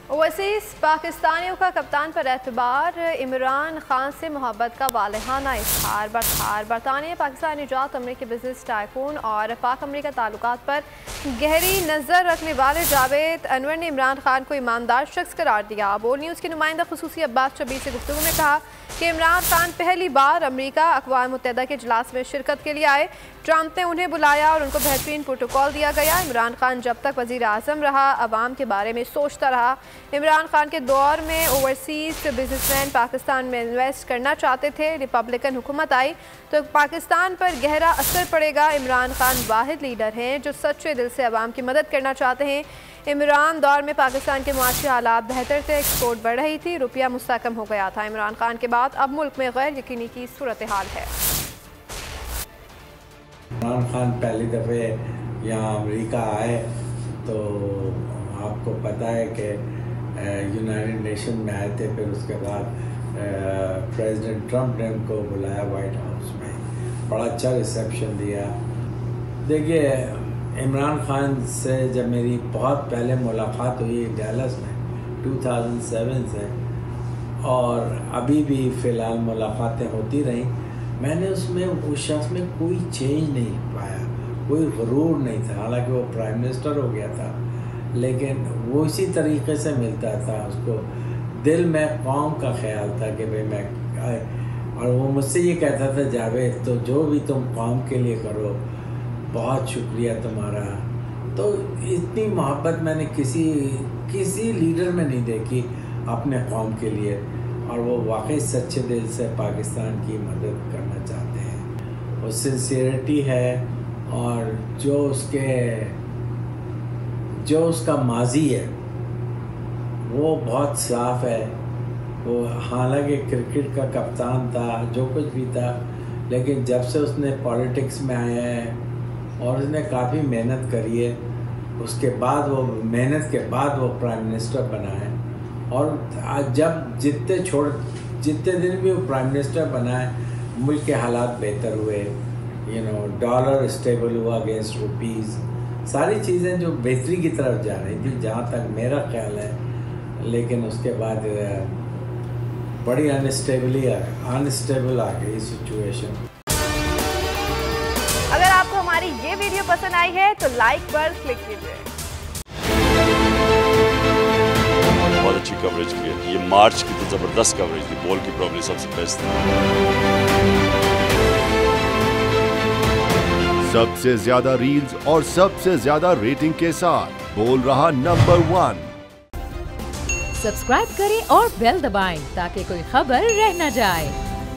Overseas पाकिस्तानियों का कप्तान पर एतबार, इमरान खान से मोहब्बत का वालिहाना इजहार। बरतानिया पाकिस्तान निजात अमरीकी बिजनेस टाइकून और पाक अमरीका ताल्लुकात पर गहरी नज़र रखने वाले जावेद अनवर ने इमरान खान को ईमानदार शख्स करार दिया। बोल न्यूज़ के नुमाइंदा खुसूसी अब्बास शबीर से गुफ्तगू में कहा कि इमरान खान पहली बार अमरीका अक़वाम मुत्तहिदा के इजलास में शिरकत के लिए आए। ट्रंप ने उन्हें बुलाया और उनको बेहतरीन प्रोटोकॉल दिया गया। इमरान खान जब तक वज़ीर आज़म रहा अवाम के बारे में सोचता रहा। इमरान खान के दौर में ओवरसीज़ बिजनेसमैन पाकिस्तान में इन्वेस्ट करना चाहते थे। रिपब्लिकन हुकूमत आई तो पाकिस्तान पर गहरा असर पड़ेगा। इमरान खान वाहिद लीडर हैं जो सच्चे दिल से अवाम की मदद करना चाहते हैं। इमरान दौर में पाकिस्तान के मुआशी हालात बेहतर थे, एक्सपोर्ट बढ़ रही थी, रुपया मुस्तकम हो गया था। इमरान खान के बाद अब मुल्क में गैर यकीनी की सूरत हाल है। इमरान खान पहली दफ़े यहाँ अमेरिका आए तो आपको पता है कि यूनाइटेड नेशन में आए थे। फिर उसके बाद प्रेसिडेंट ट्रंप ने उनको बुलाया वाइट हाउस में, बड़ा अच्छा रिसेप्शन दिया। देखिए, इमरान खान से जब मेरी बहुत पहले मुलाकात हुई डैलस में 2007 से, और अभी भी फ़िलहाल मुलाकातें होती रहीं, मैंने उसमें उस शख्स में कोई चेंज नहीं पाया, कोई गुरूर नहीं था। हालांकि वो प्राइम मिनिस्टर हो गया था, लेकिन वो इसी तरीके से मिलता था। उसको दिल में कौम का ख्याल था कि भाई मैं, और वो मुझसे ये कहता था, जावेद तो जो भी तुम कौम के लिए करो, बहुत शुक्रिया तुम्हारा। तो इतनी मोहब्बत मैंने किसी लीडर में नहीं देखी अपने कौम के लिए, और वो वाकई सच्चे दिल से पाकिस्तान की मदद करना चाहते हैं। वो सिंसियरिटी है, और जो उसका माजी है वो बहुत साफ़ है। वो हालांकि क्रिकेट का कप्तान था, जो कुछ भी था, लेकिन जब से उसने पॉलिटिक्स में आया है और उसने काफ़ी मेहनत करी है, उसके बाद वो मेहनत के बाद वो प्राइम मिनिस्टर बना है। और जब जितने दिन भी वो प्राइम मिनिस्टर बना है, मुल्क के हालात बेहतर हुए। डॉलर स्टेबल हुआ अगेंस्ट रुपीज़, सारी चीज़ें जो बेहतरी की तरफ जा रही थी, जहाँ तक मेरा ख्याल है। लेकिन उसके बाद बड़ी अनस्टेबल आ गई सिचुएशन। अगर आपको हमारी ये वीडियो पसंद आई है तो लाइक पर क्लिक कीजिए। बहुत अच्छी कवरेज की है, ये मार्च की तो जबरदस्त कवरेज थी, बॉल की प्रॉब्लम सबसे बेस्ट थी। सबसे ज्यादा रील्स और सबसे ज्यादा रेटिंग के साथ बोल रहा नंबर 1। सब्सक्राइब करें और बेल दबाएं ताकि कोई खबर रह न जाए।